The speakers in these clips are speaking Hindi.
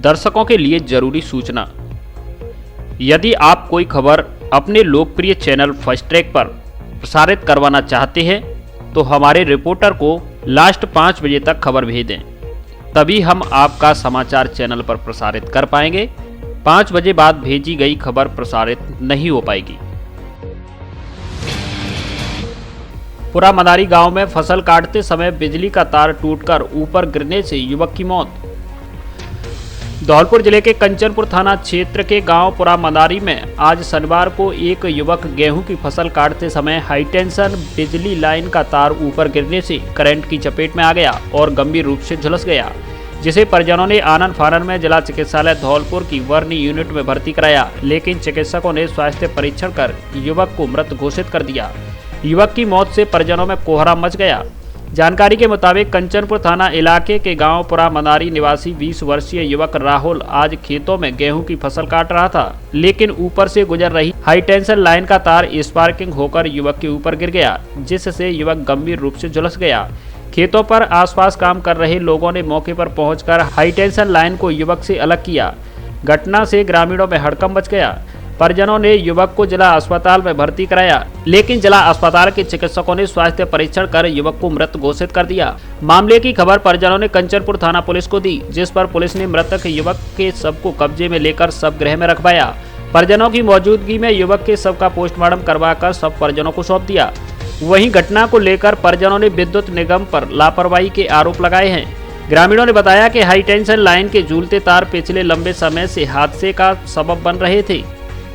दर्शकों के लिए जरूरी सूचना। यदि आप कोई खबर अपने लोकप्रिय चैनल फर्स्ट ट्रैक पर प्रसारित करवाना चाहते हैं तो हमारे रिपोर्टर को लास्ट 5 बजे तक खबर भेजें, तभी हम आपका समाचार चैनल पर प्रसारित कर पाएंगे। 5 बजे बाद भेजी गई खबर प्रसारित नहीं हो पाएगी। पुरा मदारी गांव में फसल काटते समय बिजली का तार टूटकर ऊपर गिरने से युवक की मौत। धौलपुर जिले के कंचनपुर थाना क्षेत्र के गांव पुरा मदारी में आज शनिवार को एक युवक गेहूं की फसल काटते समय हाईटेंशन बिजली लाइन का तार ऊपर गिरने से करंट की चपेट में आ गया और गंभीर रूप से झुलस गया, जिसे परिजनों ने आनन फानन में जिला चिकित्सालय धौलपुर की वर्नी यूनिट में भर्ती कराया, लेकिन चिकित्सकों ने स्वास्थ्य परीक्षण कर युवक को मृत घोषित कर दिया। युवक की मौत से परिजनों में कोहराम मच गया। जानकारी के मुताबिक कंचनपुर थाना इलाके के गांव पुरा मदारी निवासी 20 वर्षीय युवक राहुल आज खेतों में गेहूं की फसल काट रहा था, लेकिन ऊपर से गुजर रही हाई टेंशन लाइन का तार स्पार्किंग होकर युवक के ऊपर गिर गया, जिससे युवक गंभीर रूप से झुलस गया। खेतों पर आसपास काम कर रहे लोगों ने मौके पर पहुंचकर हाई टेंशन लाइन को युवक से अलग किया। घटना से ग्रामीणों में हड़कंप मच गया। परिजनों ने युवक को जिला अस्पताल में भर्ती कराया, लेकिन जिला अस्पताल के चिकित्सकों ने स्वास्थ्य परीक्षण कर युवक को मृत घोषित कर दिया। मामले की खबर परिजनों ने कंचनपुर थाना पुलिस को दी, जिस पर पुलिस ने मृतक युवक के शव को कब्जे में लेकर शव गृह में रखवाया। परिजनों की मौजूदगी में युवक के शव का पोस्टमार्टम करवाकर शव परिजनों को सौंप दिया। वहीं घटना को लेकर परिजनों ने विद्युत निगम पर लापरवाही के आरोप लगाए हैं। ग्रामीणों ने बताया कि हाई टेंशन लाइन के झूलते तार पिछले लंबे समय से हादसे का सबब बन रहे थे,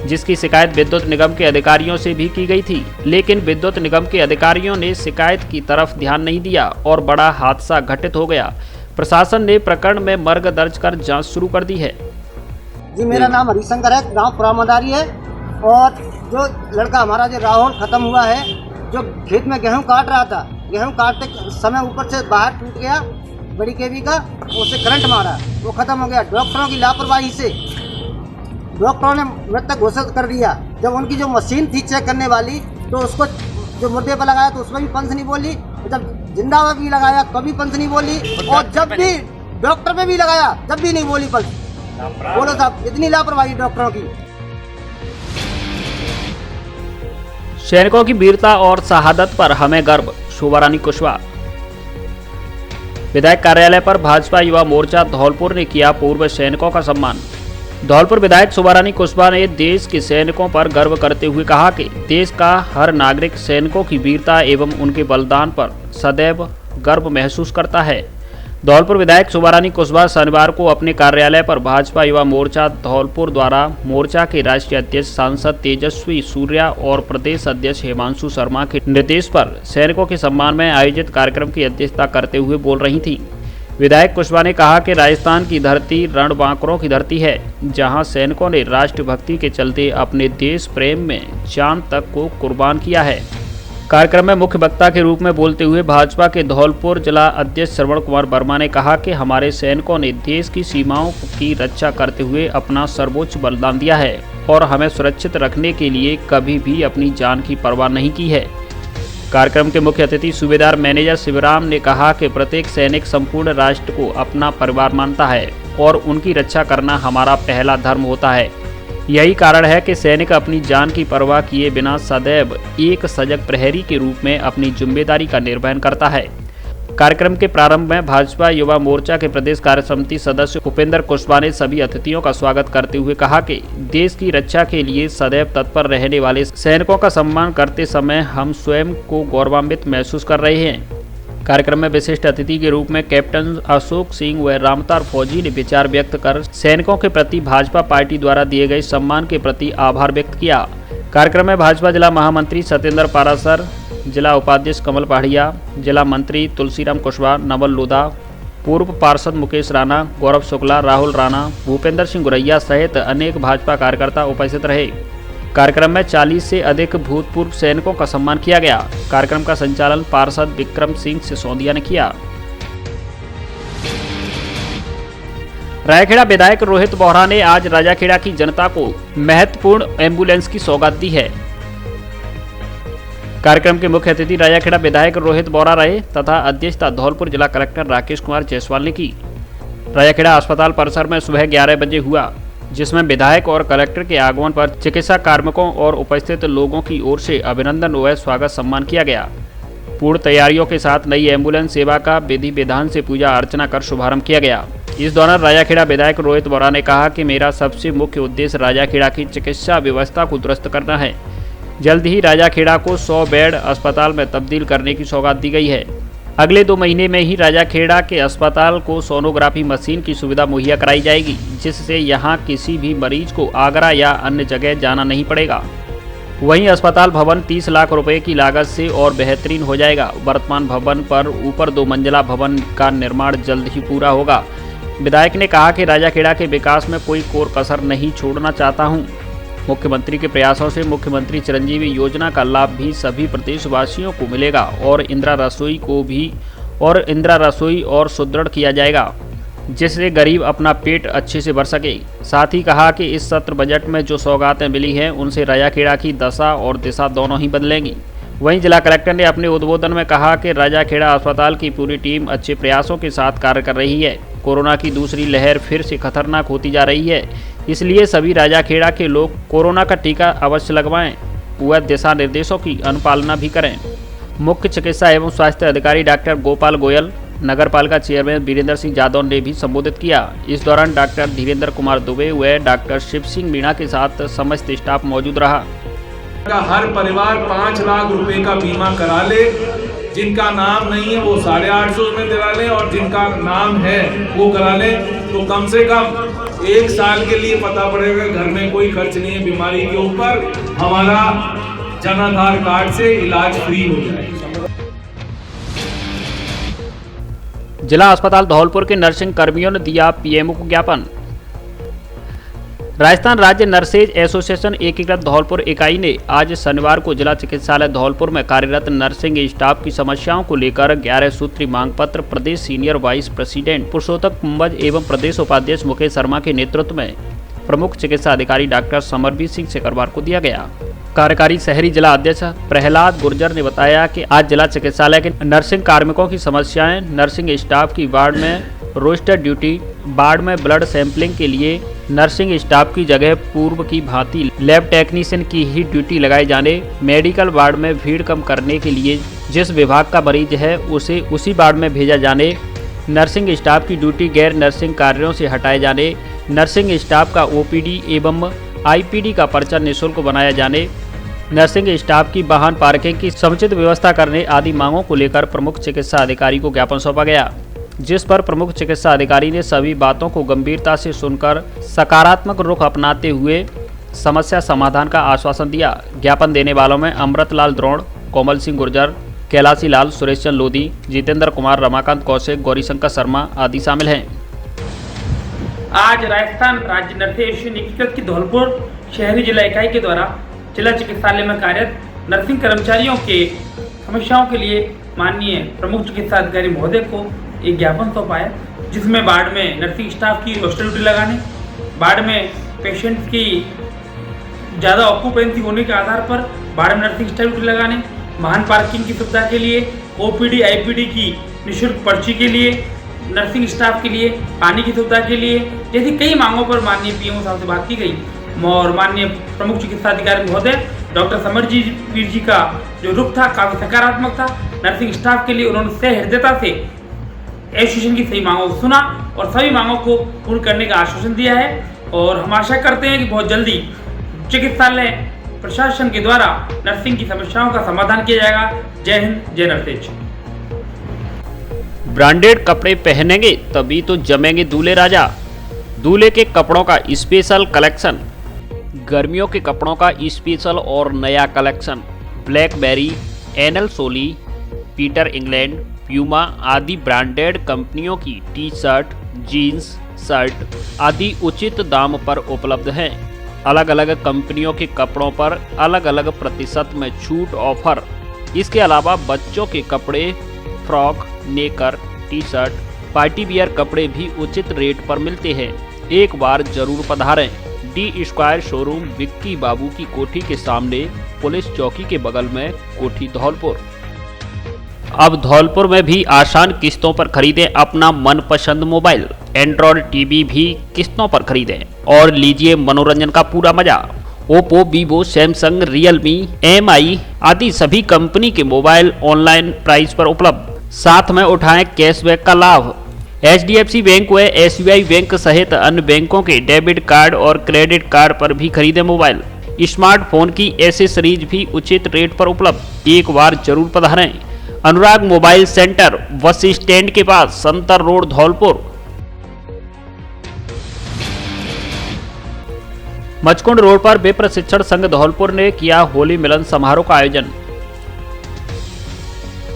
जिसकी शिकायत विद्युत निगम के अधिकारियों से भी की गई थी, लेकिन विद्युत निगम के अधिकारियों ने शिकायत की तरफ ध्यान नहीं दिया और बड़ा हादसा घटित हो गया। प्रशासन ने प्रकरण में मर्ग दर्ज कर जांच शुरू कर दी है। जी, मेरा नाम हरिशंकर है, गांव पुरा मदारी है। और जो लड़का हमारा जो राहुल खत्म हुआ है, जो खेत में गेहूं काट रहा था, गेहूं काटते समय ऊपर से बाहर टूट गया बड़ी केवी का, उससे करंट मारा, वो खत्म हो गया। डॉक्टरों की लापरवाही से डॉक्टरों ने मृतक घोषित कर दिया। जब उनकी जो मशीन थी चेक करने वाली, तो उसको जो मुर्दे पर लगाया तो उसमें भी पंच नहीं बोली, जब जिंदा में भी लगाया कभी पंच नहीं बोली, और जब भी डॉक्टर पे भी लगाया जब भी नहीं बोली पंच। बोलो साहब, इतनी लापरवाही डॉक्टरों की। सैनिकों की वीरता और शहादत पर हमें गर्व, शोभा रानी कुशवाहा। विधायक कार्यालय पर भाजपा युवा मोर्चा धौलपुर ने किया पूर्व सैनिकों का सम्मान। धौलपुर विधायक शोभा रानी कुशवाहा ने देश के सैनिकों पर गर्व करते हुए कहा कि देश का हर नागरिक सैनिकों की वीरता एवं उनके बलिदान पर सदैव गर्व महसूस करता है। धौलपुर विधायक शोभा रानी कुशवाहा शनिवार को अपने कार्यालय पर भाजपा युवा मोर्चा धौलपुर द्वारा मोर्चा के राष्ट्रीय अध्यक्ष सांसद तेजस्वी सूर्या और प्रदेश अध्यक्ष हिमांशु शर्मा के निर्देश पर सैनिकों के सम्मान में आयोजित कार्यक्रम की अध्यक्षता करते हुए बोल रही थी। विधायक कुशवाहा ने कहा कि राजस्थान की धरती रणबांकुरों की धरती है, जहां सैनिकों ने राष्ट्रभक्ति के चलते अपने देश प्रेम में जान तक को कुर्बान किया है। कार्यक्रम में मुख्य वक्ता के रूप में बोलते हुए भाजपा के धौलपुर जिला अध्यक्ष श्रवण कुमार वर्मा ने कहा कि हमारे सैनिकों ने देश की सीमाओं की रक्षा करते हुए अपना सर्वोच्च बलिदान दिया है और हमें सुरक्षित रखने के लिए कभी भी अपनी जान की परवाह नहीं की है। कार्यक्रम के मुख्य अतिथि सूबेदार मैनेजर शिवराम ने कहा कि प्रत्येक सैनिक संपूर्ण राष्ट्र को अपना परिवार मानता है और उनकी रक्षा करना हमारा पहला धर्म होता है। यही कारण है कि सैनिक अपनी जान की परवाह किए बिना सदैव एक सजग प्रहरी के रूप में अपनी जिम्मेदारी का निर्वहन करता है। कार्यक्रम के प्रारंभ में भाजपा युवा मोर्चा के प्रदेश कार्य समिति सदस्य उपेंद्र कुशवाहा ने सभी अतिथियों का स्वागत करते हुए कहा कि देश की रक्षा के लिए सदैव तत्पर रहने वाले सैनिकों का सम्मान करते समय हम स्वयं को गौरवान्वित महसूस कर रहे हैं। कार्यक्रम में विशिष्ट अतिथि के रूप में कैप्टन अशोक सिंह व रामतार फौजी ने विचार व्यक्त कर सैनिकों के प्रति भाजपा पार्टी द्वारा दिए गए सम्मान के प्रति आभार व्यक्त किया। कार्यक्रम में भाजपा जिला महामंत्री सत्येंद्र पारासर, जिला उपाध्यक्ष कमल पहाड़िया, जिला मंत्री तुलसीराम कुशवाहा, नवल लोधा, पूर्व पार्षद मुकेश राणा, गौरव शुक्ला, राहुल राणा, भूपेंद्र सिंह गुरैया सहित अनेक भाजपा कार्यकर्ता उपस्थित रहे। कार्यक्रम में 40 से अधिक भूतपूर्व सैनिकों का सम्मान किया गया। कार्यक्रम का संचालन पार्षद विक्रम सिंह सिसोदिया ने किया। रायखेड़ा विधायक रोहित बोहरा ने आज राजाखेड़ा की जनता को महत्वपूर्ण एम्बुलेंस की सौगात दी है। कार्यक्रम के मुख्य अतिथि राजाखेड़ा विधायक रोहित बोहरा रहे तथा अध्यक्षता धौलपुर जिला कलेक्टर राकेश कुमार जायसवाल ने की। राजाखेड़ा अस्पताल परिसर में सुबह 11 बजे हुआ, जिसमें विधायक और कलेक्टर के आगमन पर चिकित्सा कार्मिकों और उपस्थित लोगों की ओर से अभिनंदन व स्वागत सम्मान किया गया। पूर्ण तैयारियों के साथ नई एम्बुलेंस सेवा का विधि विधान से पूजा अर्चना कर शुभारंभ किया गया। इस दौरान राजाखेड़ा विधायक रोहित बोरा ने कहा कि मेरा सबसे मुख्य उद्देश्य राजाखेड़ा की चिकित्सा व्यवस्था को दुरुस्त करना है। जल्द ही राजाखेड़ा को 100 बेड अस्पताल में तब्दील करने की सौगात दी गई है। अगले 2 महीने में ही राजाखेड़ा के अस्पताल को सोनोग्राफी मशीन की सुविधा मुहैया कराई जाएगी, जिससे यहां किसी भी मरीज को आगरा या अन्य जगह जाना नहीं पड़ेगा। वहीं अस्पताल भवन 30 लाख रुपए की लागत से और बेहतरीन हो जाएगा। वर्तमान भवन पर ऊपर 2 मंजिला भवन का निर्माण जल्द ही पूरा होगा। विधायक ने कहा कि राजाखेड़ा के विकास में कोई कोर कसर नहीं छोड़ना चाहता हूं। मुख्यमंत्री के प्रयासों से मुख्यमंत्री चिरंजीवी योजना का लाभ भी सभी प्रदेशवासियों को मिलेगा और इंदिरा रसोई और सुदृढ़ किया जाएगा, जिससे गरीब अपना पेट अच्छे से भर सके। साथ ही कहा कि इस सत्र बजट में जो सौगातें मिली हैं उनसे राजाखेड़ा की दशा और दिशा दोनों ही बदलेंगी। वहीं जिला कलेक्टर ने अपने उद्बोधन में कहा कि राजाखेड़ा अस्पताल की पूरी टीम अच्छे प्रयासों के साथ कार्य कर रही है। कोरोना की दूसरी लहर फिर से खतरनाक होती जा रही है, इसलिए सभी राजाखेड़ा के लोग कोरोना का टीका अवश्य लगवाएं व दिशा निर्देशों की अनुपालना भी करें। मुख्य चिकित्सा एवं स्वास्थ्य अधिकारी डॉक्टर गोपाल गोयल, नगर पालिका चेयरमैन वीरेंद्र सिंह यादव ने भी संबोधित किया। इस दौरान डॉक्टर धीरेन्द्र कुमार दुबे व डॉक्टर शिव सिंह मीणा के साथ समस्त स्टाफ मौजूद रहा। हर परिवार 5 लाख रुपए का बीमा करा ले। जिनका नाम नहीं है वो 850 में दिला लें और जिनका नाम है वो करा लें, तो कम से कम 1 साल के लिए पता पड़ेगा। घर में कोई खर्च नहीं है बीमारी के ऊपर, हमारा जन आधार कार्ड से इलाज फ्री हो जाएगा। जिला अस्पताल धौलपुर के नर्सिंग कर्मियों ने दिया पीएमओ को ज्ञापन। राजस्थान राज्य नर्सेज एसोसिएशन एकीकृत धौलपुर इकाई ने आज शनिवार को जिला चिकित्सालय धौलपुर में कार्यरत नर्सिंग स्टाफ की समस्याओं को लेकर 11 सूत्री मांग पत्र प्रदेश सीनियर वाइस प्रेसिडेंट पुरुषोत्तम कुंभज एवं प्रदेश उपाध्यक्ष मुकेश शर्मा के नेतृत्व में प्रमुख चिकित्सा अधिकारी डॉक्टर समरवीर सिंह शेखरवार को दिया गया। कार्यकारी शहरी जिला अध्यक्ष प्रहलाद गुर्जर ने बताया कि आज जिला चिकित्सालय के नर्सिंग कार्मिकों की समस्याएं नर्सिंग स्टाफ की वार्ड में रोस्टर ड्यूटी, वार्ड में ब्लड सैंपलिंग के लिए नर्सिंग स्टाफ की जगह पूर्व की भांति लैब टेक्नीशियन की ही ड्यूटी लगाए जाने, मेडिकल वार्ड में भीड़ कम करने के लिए जिस विभाग का मरीज है उसे उसी वार्ड में भेजा जाने, नर्सिंग स्टाफ की ड्यूटी गैर नर्सिंग कार्यों से हटाए जाने, नर्सिंग स्टाफ का ओपीडी एवं आईपीडी का पर्चा निःशुल्क बनाया जाने, नर्सिंग स्टाफ की वाहन पार्किंग की समुचित व्यवस्था करने आदि मांगों को लेकर प्रमुख चिकित्सा अधिकारी को ज्ञापन सौंपा गया, जिस पर प्रमुख चिकित्सा अधिकारी ने सभी बातों को गंभीरता से सुनकर सकारात्मक रुख अपनाते हुए समस्या समाधान का आश्वासन दिया। ज्ञापन देने वालों में अमृतलाल द्रोण, कोमल सिंह गुर्जर, कैलाशी लाल, सुरेश चंद लोधी, जितेंद्र कुमार, रमाकांत कौशिक, गौरीशंकर शर्मा आदि शामिल हैं। आज राजस्थान राज्य नर्सेज एसोसिएशन एकीकृत की धौलपुर शहरी जिला इकाई के द्वारा जिला चिकित्सालय में कार्यरत नर्सिंग कर्मचारियों के समस्याओं के लिए माननीय प्रमुख चिकित्सा अधिकारी महोदय को एक ज्ञापन सौंपा है, जिसमें वार्ड में नर्सिंग स्टाफ की रोस्टर ड्यूटी लगाने, वार्ड में पेशेंट्स की ज़्यादा ऑक्यूपेंसी होने के आधार पर वार्ड में नर्सिंग स्टाफ ड्यूटी लगाने, वाहन पार्किंग की सुविधा के लिए, ओपीडी आईपीडी की निःशुल्क पर्ची के लिए, नर्सिंग स्टाफ के लिए पानी की सुविधा के लिए जैसी कई मांगों पर माननीय पीएमओ साहब से बात की गई और माननीय प्रमुख चिकित्सा अधिकारी महोदय डॉक्टर समरवीर जी का जो रुख था काफ़ी सकारात्मक था। नर्सिंग स्टाफ के लिए उन्होंने सहृदयता से एसोसिएशन की सही मांगों को सुना और सभी मांगों को पूर्ण करने का आश्वासन दिया है और हम आशा करते हैं कि बहुत जल्दी चिकित्सालय प्रशासन के द्वारा नर्सिंग की समस्याओं का समाधान किया जाएगा। जय हिंद, जय नर्सेज। ब्रांडेड कपड़े पहनेंगे तभी तो जमेंगे दूल्हे राजा। दूल्हे के कपड़ों का स्पेशल कलेक्शन। गर्मियों के कपड़ों का स्पेशल और नया कलेक्शन। ब्लैकबेरी, एनएल सोली, पीटर इंग्लैंड, प्यूमा आदि ब्रांडेड कंपनियों की टी शर्ट, जीन्स, शर्ट आदि उचित दाम पर उपलब्ध हैं। अलग अलग कंपनियों के कपड़ों पर अलग अलग प्रतिशत में छूट ऑफर। इसके अलावा बच्चों के कपड़े, frock, knicker, T shirt, party wear कपड़े भी उचित रेट पर मिलते हैं। एक बार जरूर पधारें। डी स्क्वायर शोरूम विक्की बाबू की कोठी के सामने, पुलिस चौकी के बगल में, कोठी धौलपुर। अब धौलपुर में भी आसान किस्तों पर खरीदें अपना मनपसंद मोबाइल। एंड्रॉयड टीवी भी किस्तों पर खरीदें और लीजिए मनोरंजन का पूरा मजा। Oppo, Vivo, Samsung, Realme, MI आदि सभी कंपनी के मोबाइल ऑनलाइन प्राइस पर उपलब्ध। साथ में उठाएं कैशबैक का लाभ। HDFC बैंक व SBI बैंक सहित अन्य बैंकों के डेबिट कार्ड और क्रेडिट कार्ड पर भी खरीदें मोबाइल। स्मार्टफोन की एसेसरीज भी उचित रेट पर उपलब्ध। एक बार जरूर पधारें। अनुराग मोबाइल सेंटर, बस स्टैंड के पास, संतर रोड, धौलपुर। मचकुंड रोड पर विप्र शिक्षण संघ धौलपुर ने किया होली मिलन समारोह का आयोजन।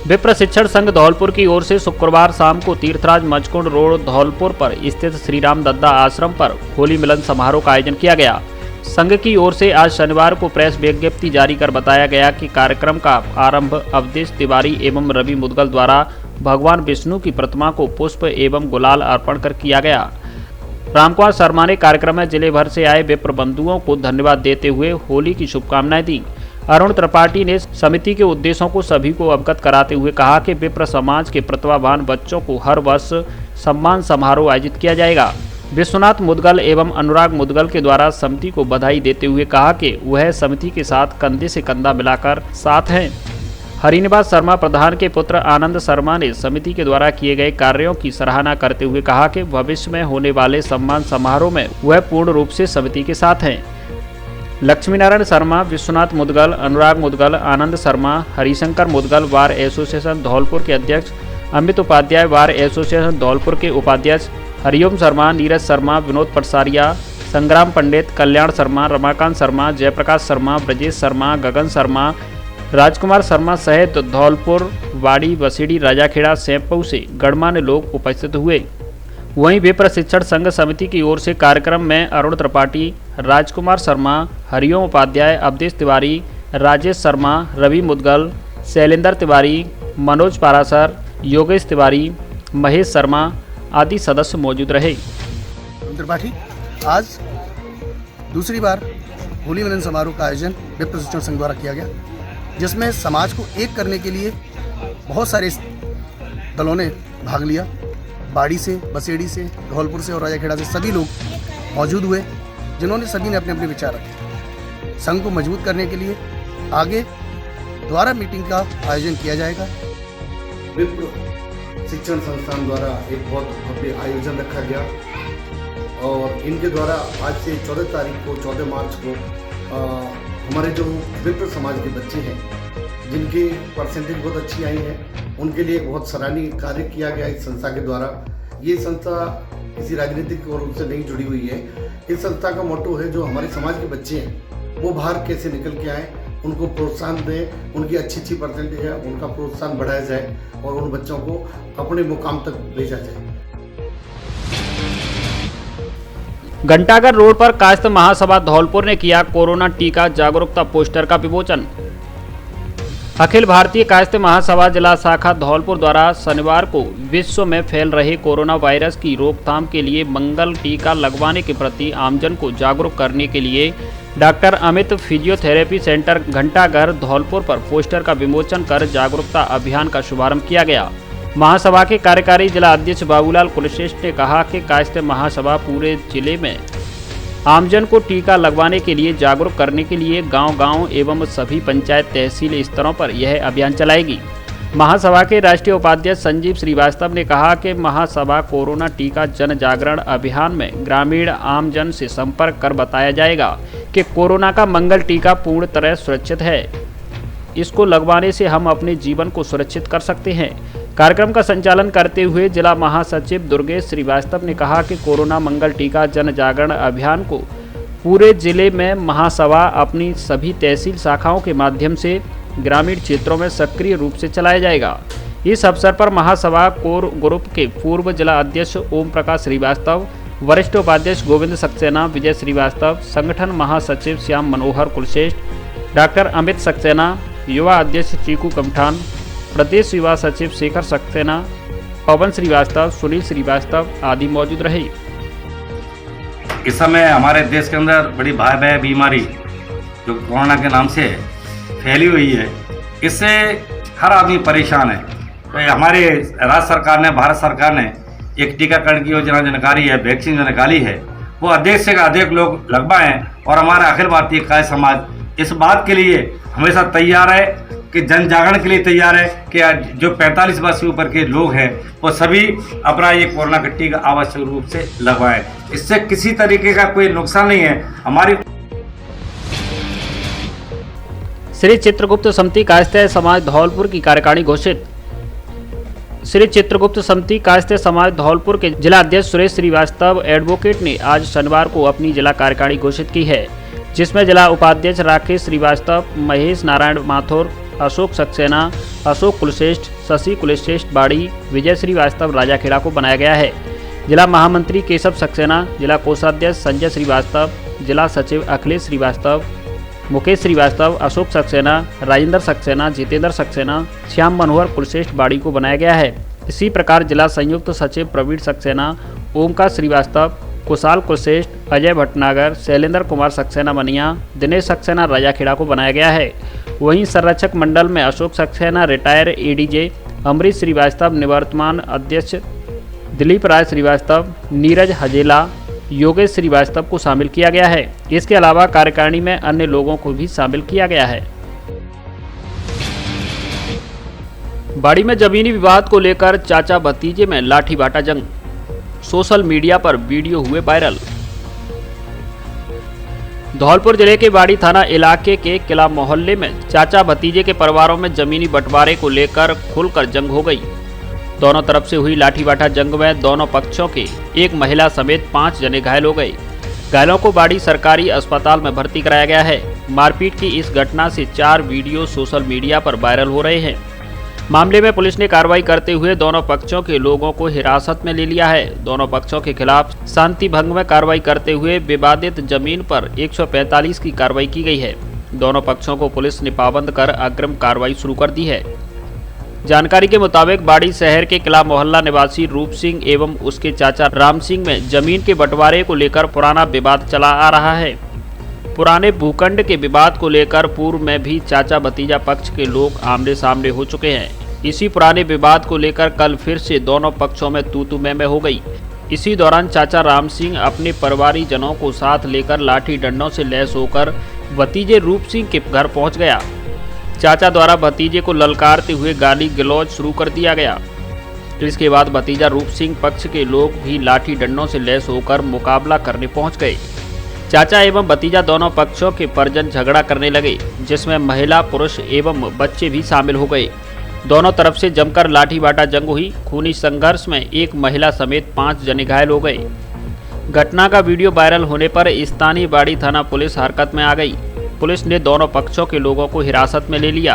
विप्र शिक्षण संघ धौलपुर की ओर से शुक्रवार शाम को तीर्थराज मचकुंड रोड धौलपुर पर स्थित श्री राम दद्दा आश्रम पर होली मिलन समारोह का आयोजन किया गया। संघ की ओर से आज शनिवार को प्रेस विज्ञप्ति जारी कर बताया गया कि कार्यक्रम का आरंभ अवधेश तिवारी एवं रवि मुदगल द्वारा भगवान विष्णु की प्रतिमा को पुष्प एवं गुलाल अर्पण कर किया गया। रामकुमार शर्मा ने कार्यक्रम में जिले भर से आए विप्र बंधुओं को धन्यवाद देते हुए होली की शुभकामनाएं दी। अरुण त्रिपाठी ने समिति के उद्देश्यों को सभी को अवगत कराते हुए कहा कि विप्र समाज के प्रतिभावान बच्चों को हर वर्ष सम्मान समारोह आयोजित किया जाएगा। विश्वनाथ मुदगल एवं अनुराग मुदगल के द्वारा समिति को बधाई देते हुए कहा कि वह समिति के साथ कंधे से कंधा मिलाकर साथ हैं। हरिनिवास शर्मा प्रधान के पुत्र आनंद शर्मा ने समिति के द्वारा किए गए कार्यों की सराहना करते हुए कहा कि भविष्य में होने वाले सम्मान समारोह में वह पूर्ण रूप से समिति के साथ हैं। लक्ष्मीनारायण शर्मा, विश्वनाथ मुदगल, अनुराग मुदगल, आनंद शर्मा, हरिशंकर मुदगल बार एसोसिएशन धौलपुर के अध्यक्ष, अमित उपाध्याय बार एसोसिएशन धौलपुर के उपाध्यक्ष, हरिओम शर्मा, नीरज शर्मा, विनोद परसारिया, संग्राम पंडित, कल्याण शर्मा, रमाकांत शर्मा, जयप्रकाश शर्मा, ब्रजेश शर्मा, गगन शर्मा, राजकुमार शर्मा सहित धौलपुर, वाड़ी, बसेड़ी, राजाखेड़ा, सैंपऊ से गणमान्य लोग उपस्थित हुए। वहीं विप्र शिक्षण संघ समिति की ओर से कार्यक्रम में अरुण त्रिपाठी, राजकुमार शर्मा, हरिओम उपाध्याय, अवधेश तिवारी, राजेश शर्मा, रवि मुदगल, शैलेंद्र तिवारी, मनोज पारासर, योगेश तिवारी, महेश शर्मा आदि सदस्य मौजूद रहे। त्रिपाठी, आज दूसरी बार होली मिलन समारोह का आयोजन विप्र शिक्षण संघ द्वारा किया गया, जिसमें समाज को एक करने के लिए बहुत सारे दलों ने भाग लिया। बाड़ी से, बसेड़ी से, धौलपुर से और राजाखेड़ा से सभी लोग मौजूद हुए, जिन्होंने सभी ने अपने अपने विचार रखे। संघ को मजबूत करने के लिए आगे द्वारा मीटिंग का आयोजन किया जाएगा। विप्र शिक्षण संस्थान द्वारा एक बहुत भव्य आयोजन रखा गया और इनके द्वारा आज से 14 तारीख को 14 मार्च को हमारे जो विप्र समाज के बच्चे हैं जिनकी परसेंटेज बहुत अच्छी आई है उनके लिए बहुत सराहनीय कार्य किया गया इस संस्था के द्वारा। ये संस्था किसी राजनीतिक रूप से नहीं जुड़ी हुई है। इस संस्था का मोटो है जो हमारे समाज के बच्चे हैं वो बाहर कैसे निकल के आए, उनको प्रोत्साहन दें, उनकी अच्छी परसेंटेज है उनका प्रोत्साहन बढ़ाया जाए और उन बच्चों को अपने मुकाम तक भेजा जाए। घंटाघर रोड पर कायस्थ महासभा धौलपुर ने किया कोरोना टीका जागरूकता पोस्टर का विमोचन। अखिल भारतीय कायस्थ महासभा जिला शाखा धौलपुर द्वारा शनिवार को विश्व में फैल रहे कोरोना वायरस की रोकथाम के लिए मंगल टीका लगवाने के प्रति आमजन को जागरूक करने के लिए डॉक्टर अमित फिजियोथेरेपी सेंटर घंटाघर धौलपुर पर पोस्टर का विमोचन कर जागरूकता अभियान का शुभारंभ किया गया। महासभा के कार्यकारी जिला अध्यक्ष बाबूलाल कुलश्रेष्ठ ने कहा कि कायस्थ महासभा पूरे जिले में आमजन को टीका लगवाने के लिए जागरूक करने के लिए गांव-गांव एवं सभी पंचायत तहसील स्तरों पर यह अभियान चलाएगी। महासभा के राष्ट्रीय उपाध्यक्ष संजीव श्रीवास्तव ने कहा कि महासभा कोरोना टीका जन जागरण अभियान में ग्रामीण आमजन से संपर्क कर बताया जाएगा कि कोरोना का मंगल टीका पूर्ण तरह सुरक्षित है। इसको लगवाने से हम अपने जीवन को सुरक्षित कर सकते हैं। कार्यक्रम का संचालन करते हुए जिला महासचिव दुर्गेश श्रीवास्तव ने कहा कि कोरोना मंगल टीका जन जागरण अभियान को पूरे जिले में महासभा अपनी सभी तहसील शाखाओं के माध्यम से ग्रामीण क्षेत्रों में सक्रिय रूप से चलाया जाएगा। इस अवसर पर महासभा कोर ग्रुप के पूर्व जिला अध्यक्ष ओम प्रकाश श्रीवास्तव, वरिष्ठ उपाध्यक्ष गोविंद सक्सेना, विजय श्रीवास्तव, संगठन महासचिव श्याम मनोहर कुलश्रेष्ठ, डॉक्टर अमित सक्सेना, युवा अध्यक्ष चीकू कमठान, प्रदेश युवा सचिव शेखर सक्सेना, पवन श्रीवास्तव, सुनील श्रीवास्तव आदि मौजूद रहे। इस समय हमारे देश के अंदर बड़ी भयावह बीमारी जो कोरोना के नाम से फैली हुई है, इससे हर आदमी परेशान है। हमारे राज्य सरकार ने, भारत सरकार ने एक टीकाकरण की योजना जो निकाली है, वैक्सीन जो निकाली है, वो अधिक से अधिक लोग लगवाएं और हमारा अखिल भारतीय काय समाज इस बात के लिए हमेशा तैयार है कि जन जागरण के लिए तैयार है कि जो 45 वर्ष से ऊपर के लोग हैं वो सभी अपना ये कोरोना का टीका आवश्यक रूप से लगवाएं। इससे किसी तरीके का कोई नुकसान नहीं है। हमारी श्री चित्रगुप्त समिति कायस्थ समाज धौलपुर की कार्यकारिणी घोषित। श्री चित्रगुप्त समिति कायस्थ समाज धौलपुर के जिला अध्यक्ष सुरेश श्रीवास्तव एडवोकेट ने आज शनिवार को अपनी जिला कार्यकारिणी घोषित की है, जिसमें जिला उपाध्यक्ष राकेश श्रीवास्तव, महेश नारायण माथुर, अशोक सक्सेना, अशोक कुलश्रेष्ठ, शशि कुलश्रेष्ठ बाड़ी, विजय श्रीवास्तव राजाखेड़ा को बनाया गया है। जिला महामंत्री केशव सक्सेना, जिला कोषाध्यक्ष संजय श्रीवास्तव, जिला सचिव अखिलेश श्रीवास्तव, मुकेश श्रीवास्तव, अशोक सक्सेना, राजेंद्र सक्सेना, जितेंद्र सक्सेना, श्याम मनोहर कुलश्रेष्ठ बाड़ी को बनाया गया है। इसी प्रकार जिला संयुक्त सचिव प्रवीण सक्सेना, ओमकार श्रीवास्तव, कुशाल कुलश्रेष्ठ, अजय भटनागर, शैलेंद्र कुमार सक्सेना मनिया, दिनेश सक्सेना राजाखेड़ा को बनाया गया है। वहीं संरक्षक मंडल में अशोक सक्सेना रिटायर एडीजे, अमरीश श्रीवास्तव निवर्तमान अध्यक्ष, दिलीप राय श्रीवास्तव, नीरज हजेला, योगेश श्रीवास्तव को शामिल किया गया है। इसके अलावा कार्यकारिणी में अन्य लोगों को भी शामिल किया गया है। बाड़ी में जमीनी विवाद को लेकर चाचा भतीजे में लाठी बाटा जंग, सोशल मीडिया पर वीडियो हुए वायरल। धौलपुर जिले के बाड़ी थाना इलाके के किला मोहल्ले में चाचा भतीजे के परिवारों में जमीनी बंटवारे को लेकर खुलकर जंग हो गई। दोनों तरफ से हुई लाठीबाठा जंग में दोनों पक्षों के एक महिला समेत 5 जने घायल हो गए। घायलों को बाड़ी सरकारी अस्पताल में भर्ती कराया गया है। मारपीट की इस घटना से 4 वीडियो सोशल मीडिया पर वायरल हो रहे हैं। मामले में पुलिस ने कार्रवाई करते हुए दोनों पक्षों के लोगों को हिरासत में ले लिया है। दोनों पक्षों के खिलाफ शांति भंग में कार्रवाई करते हुए विवादित जमीन पर 145 की कार्रवाई की गई है। दोनों पक्षों को पुलिस ने पाबंद कर अग्रिम कार्रवाई शुरू कर दी है। जानकारी के मुताबिक बाड़ी शहर के किला मोहल्ला निवासी रूप सिंह एवं उसके चाचा राम सिंह में जमीन के बंटवारे को लेकर पुराना विवाद चला आ रहा है। पुराने भूखंड के विवाद को लेकर पूर्व में भी चाचा भतीजा पक्ष के लोग आमने सामने हो चुके हैं। इसी पुराने विवाद को लेकर कल फिर से दोनों पक्षों में तू-तू मैं हो गई। इसी दौरान चाचा राम सिंह अपने परिवारीजनों को साथ लेकर लाठी डंडों से लैस होकर भतीजे रूप सिंह के घर पहुंच गया। चाचा द्वारा भतीजे को ललकारते हुए गाली गलौज शुरू कर दिया गया। इसके बाद भतीजा रूप सिंह पक्ष के लोग भी लाठी डंडों से लैस होकर मुकाबला करने पहुंच गए। चाचा एवं भतीजा दोनों पक्षों के परिजन झगड़ा करने लगे, जिसमें महिला, पुरुष एवं बच्चे भी शामिल हो गए। दोनों तरफ से जमकर लाठीबाटा जंग हुई। खूनी संघर्ष में एक महिला समेत 5 जने घायल हो गए। घटना का वीडियो वायरल होने पर स्थानीय बाड़ी थाना पुलिस हरकत में आ गई। पुलिस ने दोनों पक्षों के लोगों को हिरासत में ले लिया।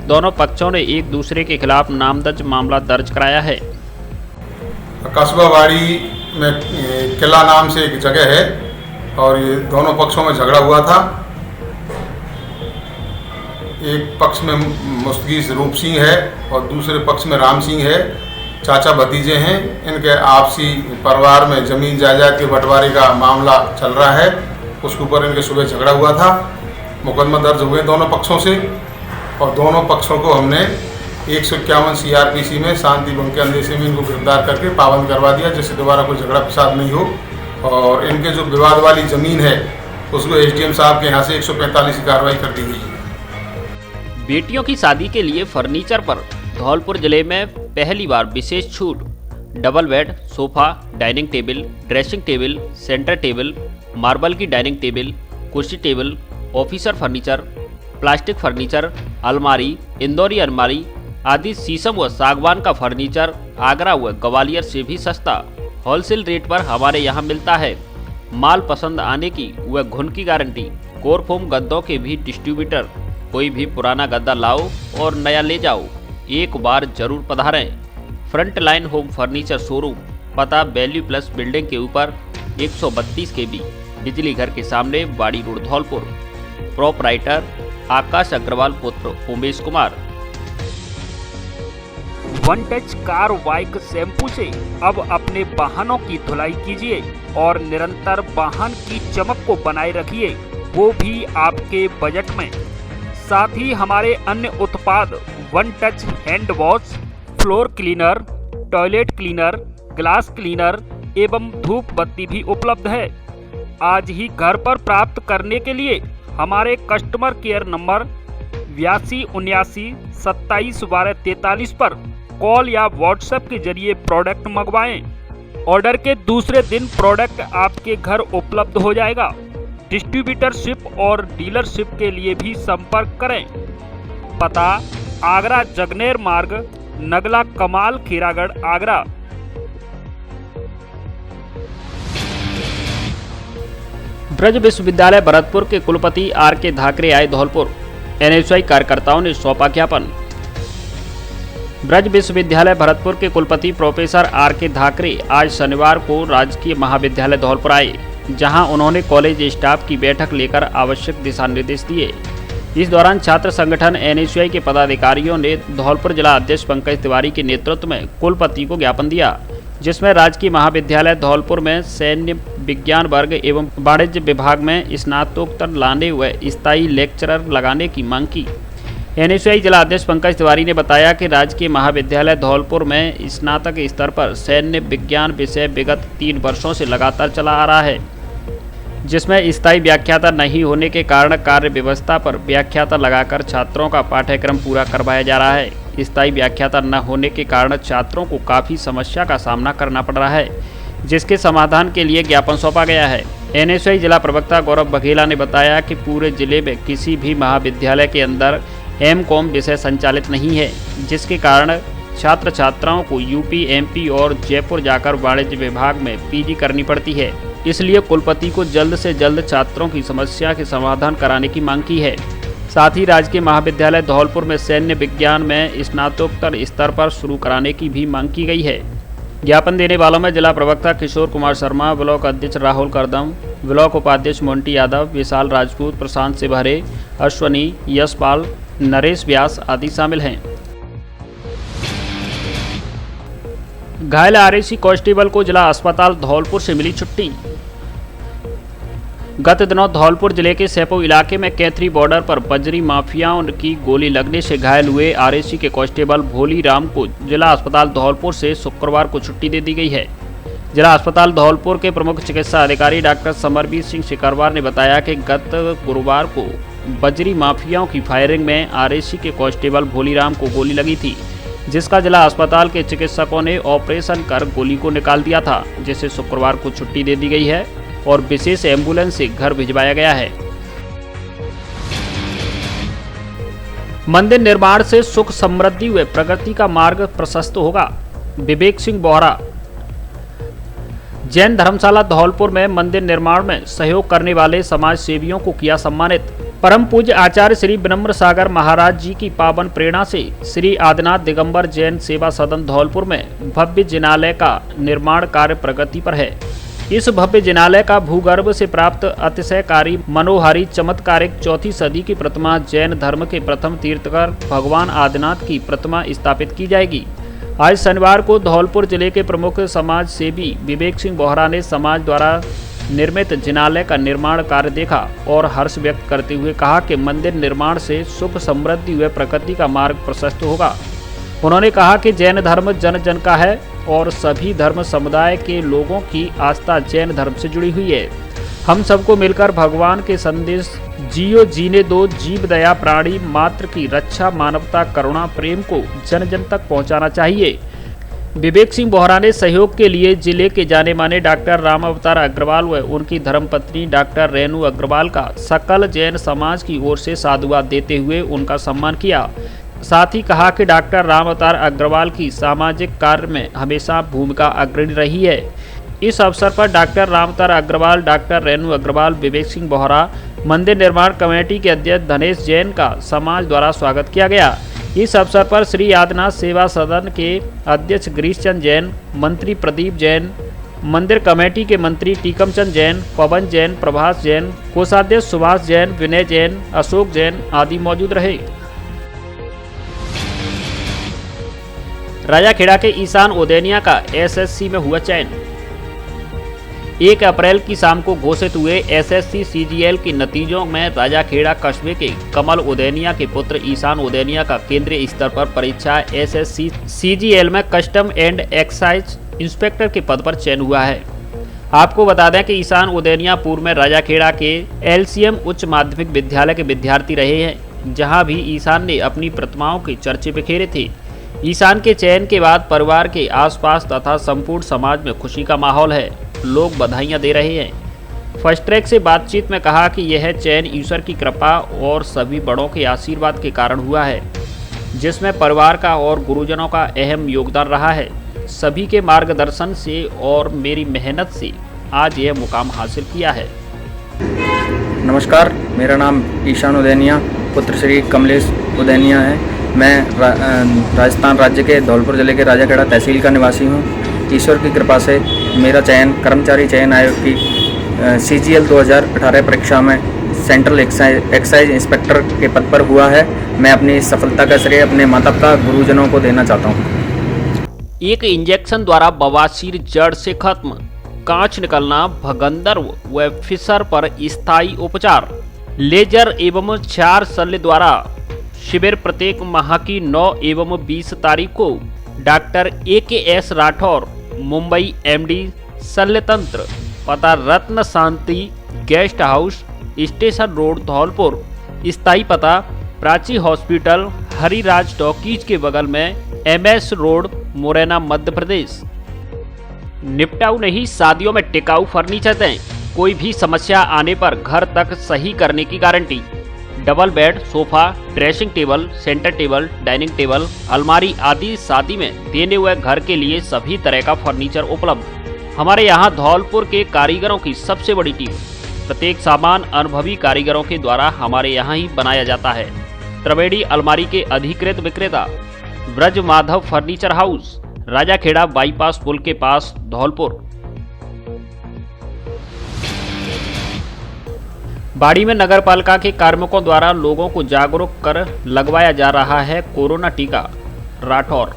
दोनों पक्षों ने एक दूसरे के खिलाफ नामदर्ज मामला दर्ज कराया है। कस्बा बाड़ी में किला नाम से एक जगह है और ये दोनों पक्षों में झगड़ा हुआ था। एक पक्ष में मुस्तगीस रूप सिंह है और दूसरे पक्ष में राम सिंह है। चाचा भतीजे हैं। इनके आपसी परिवार में जमीन जायदाद के बंटवारे का मामला चल रहा है। उसके ऊपर इनके सुबह झगड़ा हुआ था। मुकदमा दर्ज हुए दोनों पक्षों से और दोनों पक्षों को हमने 151 CRPC में शांति भंग के अंदेशे में इनको गिरफ्तार करके पाबंद करवा दिया, जिससे दोबारा कोई झगड़ा फसाद नहीं हो। और इनके जो विवाद वाली ज़मीन है उसको SDM साहब के यहाँ से 145 की कार्रवाई कर दी गई है। बेटियों की शादी के लिए फर्नीचर पर धौलपुर जिले में पहली बार विशेष छूट। Double bed, sofa, dining table, dressing table, centre table, marble की डाइनिंग टेबल, कुर्सी table, officer furniture, plastic furniture, अलमारी, इंदौरी अलमारी आदि शीशम व सागवान का फर्नीचर आगरा व ग्वालियर से भी सस्ता होलसेल रेट पर हमारे यहाँ मिलता है। माल पसंद आने की व घुन की गारंटी। कोरफोम गद्दों के भी डिस्ट्रीब्यूटर। कोई भी पुराना गद्दा लाओ और नया ले जाओ। एक बार जरूर पधारें। Front line home furniture showroom, पता वैल्यू प्लस बिल्डिंग के ऊपर 132 KB, बिजली घर के सामने, बाड़ी रोड, धौलपुर। प्रोपराइटर आकाश अग्रवाल पुत्र Umesh Kumar. One touch car bike shampoo से अब अपने वाहनों की धुलाई कीजिए और निरंतर वाहन की चमक को बनाए रखिए, वो भी आपके बजट में। साथ ही हमारे अन्य उत्पाद one touch hand wash, floor cleaner, toilet cleaner, glass cleaner एवं धूप बत्ती भी उपलब्ध है। आज ही घर पर प्राप्त करने के लिए हमारे कस्टमर केयर नंबर 8279271243 पर कॉल या व्हाट्सएप के जरिए प्रोडक्ट मंगवाएं। ऑर्डर के दूसरे दिन प्रोडक्ट आपके घर उपलब्ध हो जाएगा। डिस्ट्रीब्यूटरशिप और डीलरशिप के लिए भी संपर्क करें। पता आगरा जगनेर मार्ग, नगला कमाल, खीरागढ़, आगरा। ब्रज विश्वविद्यालय भरतपुर के कुलपति आर.के. धाकरे आए धौलपुर। एनएसयूआई कार्यकर्ताओं ने सौंपा ज्ञापन। ब्रज विश्वविद्यालय भरतपुर के कुलपति प्रोफेसर आर.के. धाकरे आज शनिवार को राजकीय महाविद्यालय धौलपुर आए, जहां उन्होंने कॉलेज स्टाफ की बैठक लेकर आवश्यक दिशा निर्देश दिए। इस दौरान छात्र संगठन एनएसयूआई के पदाधिकारियों ने धौलपुर जिला अध्यक्ष पंकज तिवारी के नेतृत्व में कुलपति को ज्ञापन दिया, जिसमें राजकीय महाविद्यालय धौलपुर में सैन्य विज्ञान वर्ग एवं वाणिज्य विभाग में स्नातकोत्तर लाने व स्थायी लेक्चरर लगाने की मांग की। एनएसयूआई जिला अध्यक्ष पंकज तिवारी ने बताया कि राजकीय महाविद्यालय धौलपुर में स्नातक स्तर पर सैन्य विज्ञान विषय विगत 3 वर्षों से लगातार चला आ रहा है, जिसमें स्थायी व्याख्याता नहीं होने के कारण कार्य व्यवस्था पर व्याख्याता लगाकर छात्रों का पाठ्यक्रम पूरा करवाया जा रहा है। स्थायी व्याख्याता न होने के कारण छात्रों को काफ़ी समस्या का सामना करना पड़ रहा है, जिसके समाधान के लिए ज्ञापन सौंपा गया है। एनएसयूआई जिला प्रवक्ता गौरव बघेला ने बताया कि पूरे जिले में किसी भी महाविद्यालय के अंदर एमकॉम विषय संचालित नहीं है, जिसके कारण छात्र छात्राओं को यूपी, एमपी और जयपुर जाकर वाणिज्य विभाग में पीजी करनी पड़ती है। इसलिए कुलपति को जल्द से जल्द छात्रों की समस्या के समाधान कराने की मांग की है। साथ ही राजकीय महाविद्यालय धौलपुर में सैन्य विज्ञान में स्नातकोत्तर स्तर पर शुरू कराने की भी मांग की गई है। ज्ञापन देने वालों में जिला प्रवक्ता किशोर कुमार शर्मा, ब्लॉक अध्यक्ष राहुल करदम, ब्लॉक उपाध्यक्ष मोंटी यादव, विशाल राजपूत, प्रशांत सिभरे, अश्वनी, यशपाल, नरेश व्यास आदि शामिल हैं। घायल आरएसी कांस्टेबल को जिला अस्पताल धौलपुर से मिली छुट्टी। गत दिनों धौलपुर जिले के सेपो इलाके में कैथरी बॉर्डर पर बजरी माफियाओं की गोली लगने से घायल हुए आरएसी के कांस्टेबल भोली राम को जिला अस्पताल धौलपुर से शुक्रवार को छुट्टी दे दी गई है। जिला अस्पताल धौलपुर के प्रमुख चिकित्सा अधिकारी डॉक्टर समरवीर सिंह शिकरवार ने बताया कि गत गुरुवार को बजरी माफियाओं की फायरिंग में आरएसी के कांस्टेबल भोली राम को गोली लगी थी, जिसका जिला अस्पताल के चिकित्सकों ने ऑपरेशन कर गोली को निकाल दिया था, जिसे शुक्रवार को छुट्टी दे दी गई है और विशेष एम्बुलेंस से घर भिजवाया गया है। मंदिर निर्माण से सुख समृद्धि व प्रगति का मार्ग प्रशस्त होगा। विवेक सिंह बोहरा। जैन धर्मशाला धौलपुर में मंदिर निर्माण में सहयोग करने वाले समाज सेवियों को किया सम्मानित। परम पूज्य आचार्य श्री विनम्र सागर महाराज जी की पावन प्रेरणा से श्री आदिनाथ दिगंबर जैन सेवा सदन धौलपुर में भव्य जिनालय का निर्माण कार्य प्रगति पर है। इस भव्य जिनालय का भूगर्भ से प्राप्त अतिशयकारी मनोहारी चमत्कारिक 4वीं सदी की प्रतिमा जैन धर्म के प्रथम तीर्थकर भगवान आदिनाथ की प्रतिमा स्थापित की जाएगी। आज शनिवार को धौलपुर जिले के प्रमुख समाज सेवी विवेक सिंह बोहरा ने समाज द्वारा निर्मित जिनालय का निर्माण कार्य देखा और हर्ष व्यक्त करते हुए कहा कि मंदिर निर्माण से सुख समृद्धि व प्रगति का मार्ग प्रशस्त होगा। उन्होंने कहा कि जैन धर्म जन जन का है और सभी धर्म समुदाय के लोगों की आस्था जैन धर्म से जुड़ी हुई है। हम सबको मिलकर भगवान के संदेश जियो जीने दो, जीव दया प्राणी मात्र की रक्षा, मानवता करुणा प्रेम को जन जन तक पहुंचाना चाहिए। विवेक सिंह बोहरा ने सहयोग के लिए जिले के जाने माने डॉक्टर राम अवतार अग्रवाल व उनकी धर्मपत्नी डॉक्टर रेणु अग्रवाल का सकल जैन समाज की ओर से साधुवाद देते हुए उनका सम्मान किया। साथ ही कहा कि डॉक्टर राम अवतार अग्रवाल की सामाजिक कार्य में हमेशा भूमिका अग्रणी रही है। इस अवसर पर डॉक्टर राम अवतार अग्रवाल, डॉक्टर रेणु अग्रवाल, विवेक सिंह बोहरा, मंदिर निर्माण कमेटी के अध्यक्ष धनेश जैन का समाज द्वारा स्वागत किया गया। इस अवसर पर श्री आदिनाथ सेवा सदन के अध्यक्ष गिरीश चंद जैन, मंत्री प्रदीप जैन, मंदिर कमेटी के मंत्री टीकमचंद जैन, पवन जैन, प्रभास जैन, कोषाध्यक्ष सुभाष जैन, विनय जैन, अशोक जैन आदि मौजूद रहे। राजाखेड़ा के ईशान ओदेनिया का एसएससी में हुआ चयन। 1 अप्रैल की शाम को घोषित हुए एसएससी सीजीएल के नतीजों में राजाखेड़ा कस्बे के कमल उदैनिया के पुत्र ईशान उदैनिया का केंद्रीय स्तर पर परीक्षा एसएससी सीजीएल में कस्टम एंड एक्साइज इंस्पेक्टर के पद पर चयन हुआ है। आपको बता दें कि ईशान उदैनिया पूर्व में राजाखेड़ा के एलसीएम उच्च माध्यमिक विद्यालय के विद्यार्थी रहे हैं, जहां भी ईशान ने अपनी प्रतिभाओं के चर्चे बिखेरे थे। ईशान के चयन के बाद परिवार के आसपास तथा संपूर्ण समाज में खुशी का माहौल है। लोग बधाइयां दे रहे हैं। फर्स्ट ट्रैक से बातचीत में कहा कि यह चयन ईश्वर की कृपा और सभी बड़ों के आशीर्वाद के कारण हुआ है, जिसमें परिवार का और गुरुजनों का अहम योगदान रहा है। सभी के मार्गदर्शन से और मेरी मेहनत से आज यह मुकाम हासिल किया है। नमस्कार, मेरा नाम ईशान उदैनिया पुत्र श्री कमलेश उदैनिया है। मैं राजस्थान राज्य के धौलपुर जिले के राजाखेड़ा तहसील का निवासी हूँ। ईश्वर की कृपा से मेरा चयन कर्मचारी चयन आयोग की सीजीएल 2018 परीक्षा में सेंट्रल एक्साइज इंस्पेक्टर के पद पर हुआ है। मैं अपनी सफलता का श्रेय अपने माता पिता गुरुजनों को देना चाहता हूँ। एक इंजेक्शन द्वारा बवासीर जड़ से खत्म, कांच निकलना, भगंदर व फिसर पर स्थायी उपचार, लेजर एवं 4 शल्य द्वारा शिविर प्रत्येक माह की 9 एवं 20 तारीख को doctor AKS Rathore, Mumbai MD, शल्यतंत्र, पता Ratna Shanti guest house, station road Dholpur, स्थायी पता प्राची हॉस्पिटल, हरिराज टॉकीज के बगल में, MS रोड, मुरैना, मध्य प्रदेश। निपटाऊ नहीं, शादियों में टिकाऊ फर्नीचर दें। कोई भी समस्या आने पर घर तक सही करने की guarantee. Double bed, sofa, dressing table, centre table, dining table, अलमारी आदि शादी में देने हुए घर के लिए सभी तरह का फर्नीचर उपलब्ध। हमारे यहाँ धौलपुर के कारीगरों की सबसे बड़ी टीम। प्रत्येक सामान अनुभवी कारीगरों के द्वारा हमारे यहाँ ही बनाया जाता है। त्रिवेणी अलमारी के अधिकृत विक्रेता Braj Madhav furniture house, Rajakhera bypass पुल के पास, धौलपुर। बाड़ी में नगर पालिका के कार्मिकों द्वारा लोगों को जागरूक कर लगवाया जा रहा है कोरोना टीका, राठौर।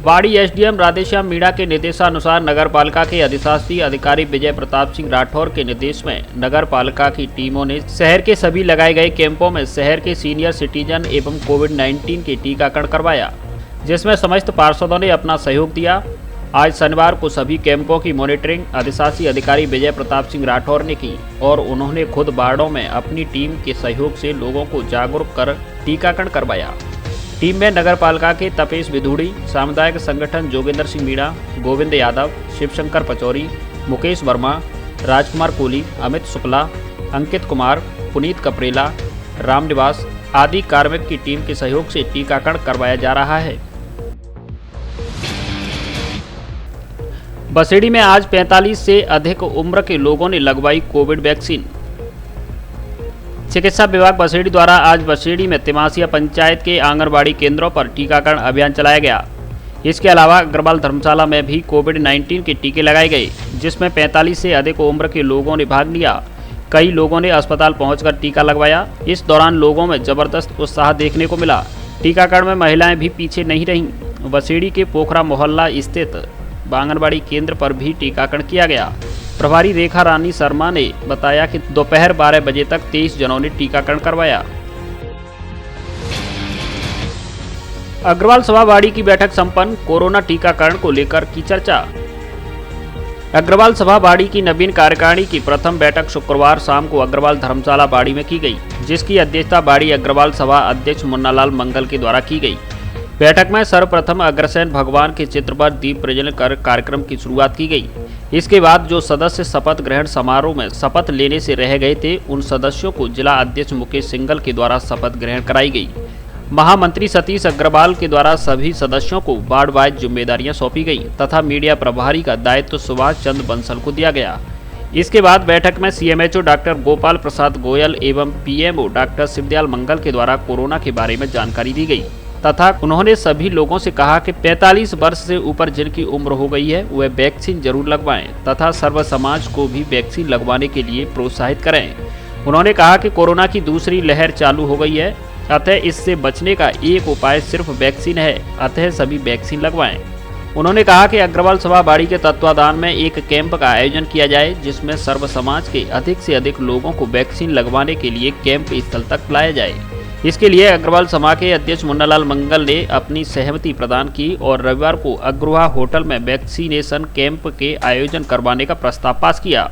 बाड़ी एसडीएम राधेश्याम मीणा के निर्देशानुसार नगर पालिका के अधिशासी अधिकारी विजय प्रताप सिंह राठौर के निर्देश में नगर पालिका की टीमों ने शहर के सभी लगाए गए कैंपों में शहर के सीनियर सिटीजन एवं कोविड-19 के टीकाकरण करवाया, जिसमें समस्त पार्षदों ने अपना सहयोग दिया। आज शनिवार को सभी कैंपों की मॉनिटरिंग अधिशासी अधिकारी विजय प्रताप सिंह राठौर ने की और उन्होंने खुद वार्डों में अपनी टीम के सहयोग से लोगों को जागरूक कर टीकाकरण करवाया। टीम में नगर पालिका के तपेश विधुड़ी, सामुदायिक संगठन जोगेंद्र सिंह मीणा, गोविंद यादव, शिवशंकर पचौरी, मुकेश वर्मा, राजकुमार कोहली, अमित शुक्ला, अंकित कुमार, पुनीत कपरेला, रामनिवास आदि कार्मिक की टीम के सहयोग से टीकाकरण करवाया जा रहा है। बसेड़ी में आज 45 से अधिक उम्र के लोगों ने लगवाई कोविड वैक्सीन। चिकित्सा विभाग बसेड़ी द्वारा आज बसेड़ी में तिमासिया पंचायत के आंगनबाड़ी केंद्रों पर टीकाकरण अभियान चलाया गया। इसके अलावा अग्रवाल धर्मशाला में भी कोविड-19 के टीके लगाए गए, जिसमें 45 से अधिक उम्र के लोगों ने भाग लिया। कई लोगों ने अस्पताल पहुंचकर टीका लगवाया। इस दौरान लोगों में जबरदस्त उत्साह देखने को मिला। टीकाकरण में महिलाएं भी पीछे नहीं रहीं। बसेड़ी के पोखरा मोहल्ला स्थित आंगनबाड़ी केंद्र पर भी टीकाकरण किया गया। प्रभारी रेखा रानी शर्मा ने बताया कि दोपहर 12 बजे तक 23 जनों ने टीकाकरण करवाया। अग्रवाल सभाबाड़ी की बैठक संपन्न, कोरोना टीकाकरण को लेकर की चर्चा। अग्रवाल सभाबाड़ी की नवीन कार्यकारिणी की प्रथम बैठक शुक्रवार शाम को अग्रवाल धर्मशाला बाड़ी में की गई, जिसकी अध्यक्षता बाड़ी अग्रवाल सभा अध्यक्ष मुन्नालाल मंगल के द्वारा की गई। बैठक में सर्वप्रथम अग्रसेन भगवान के चित्र पर दीप प्रज्वलन कर कार्यक्रम की शुरुआत की गई। इसके बाद जो सदस्य शपथ ग्रहण समारोह में शपथ लेने से रह गए थे, उन सदस्यों को जिला अध्यक्ष मुकेश सिंघल के द्वारा शपथ ग्रहण कराई गई। महामंत्री सतीश अग्रवाल के द्वारा सभी सदस्यों को वार्ड वाइज जिम्मेदारियां सौंपी गई तथा मीडिया प्रभारी का दायित्व सुभाष चंद्र बंसल को दिया गया। इसके बाद बैठक में CMHO डॉक्टर गोपाल प्रसाद गोयल एवं PMO डॉक्टर शिवदयाल मंगल के द्वारा कोरोना के बारे में जानकारी दी गई तथा उन्होंने सभी लोगों से कहा कि 45 वर्ष से ऊपर जिनकी उम्र हो गई है वह वैक्सीन जरूर लगवाएं तथा सर्व समाज को भी वैक्सीन लगवाने के लिए प्रोत्साहित करें। उन्होंने कहा कि कोरोना की दूसरी लहर चालू हो गई है, अतः इससे बचने का एक उपाय सिर्फ वैक्सीन है, अतः सभी वैक्सीन लगवाएं। उन्होंने कहा कि अग्रवाल सभा बाड़ी के तत्वाधान में एक कैंप का आयोजन किया जाए, जिसमें सर्व समाज के अधिक से अधिक लोगों को वैक्सीन लगवाने के लिए कैंप स्थल तक लाया जाए। इसके लिए अग्रवाल सभा के अध्यक्ष मुन्नालाल मंगल ने अपनी सहमति प्रदान की और रविवार को अग्रवाल होटल में वैक्सीनेशन कैंप के आयोजन करवाने का प्रस्ताव पास किया,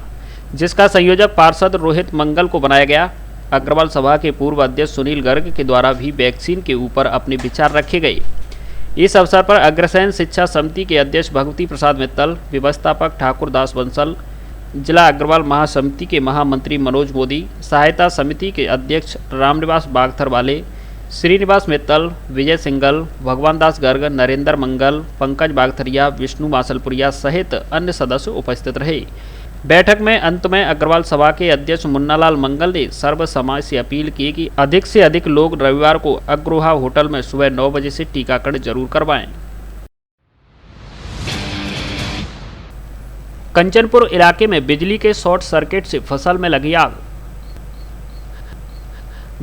जिसका संयोजक पार्षद रोहित मंगल को बनाया गया। अग्रवाल सभा के पूर्व अध्यक्ष सुनील गर्ग के द्वारा भी वैक्सीन के ऊपर अपने विचार रखे गए। इस अवसर पर अग्रसेन शिक्षा समिति के अध्यक्ष भगवती प्रसाद मित्तल, व्यवस्थापक ठाकुर दास बंसल, जिला अग्रवाल महासमिति के महामंत्री मनोज मोदी, सहायता समिति के अध्यक्ष रामनिवास बागथर वाले, श्रीनिवास मित्तल, विजय सिंगल, भगवान दास गर्ग, नरेंद्र मंगल, पंकज बागथरिया, विष्णु मासलपुरिया सहित अन्य सदस्य उपस्थित रहे। बैठक में अंत में अग्रवाल सभा के अध्यक्ष मुन्नालाल मंगल ने सर्व समाज से अपील की कि अधिक से अधिक लोग रविवार को अग्रवाल होटल में सुबह 9 बजे से टीकाकरण जरूर करवाएं। कंचनपुर इलाके में बिजली के शॉर्ट सर्किट से फसल में लगी आग।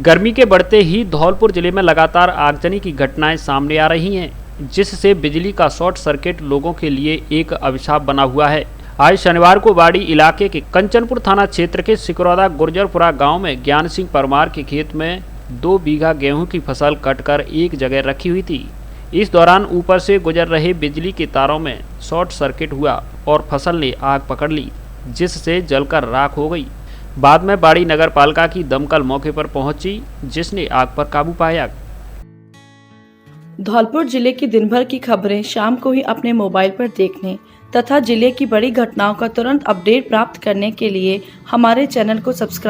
गर्मी के बढ़ते ही धौलपुर जिले में लगातार आगजनी की घटनाएं सामने आ रही हैं, जिससे बिजली का शॉर्ट सर्किट लोगों के लिए एक अभिशाप बना हुआ है। आज शनिवार को बाड़ी इलाके के कंचनपुर थाना क्षेत्र के सिकरौदा गुर्जरपुरा गांव में ज्ञान सिंह परमार के खेत में 2 बीघा गेहूं की फसल कटकर एक जगह रखी हुई थी। इस दौरान ऊपर से गुजर रहे बिजली के तारों में शॉर्ट सर्किट हुआ और फसल ने आग पकड़ ली, जिससे जलकर राख हो गई। बाद में बाड़ी नगर पालिका की दमकल मौके पर पहुंची, जिसने आग पर काबू पाया। धौलपुर जिले की दिन भर की खबरें शाम को ही अपने मोबाइल पर देखने तथा जिले की बड़ी घटनाओं का तुरंत अपडेट प्राप्त करने के लिए हमारे चैनल को सब्सक्राइब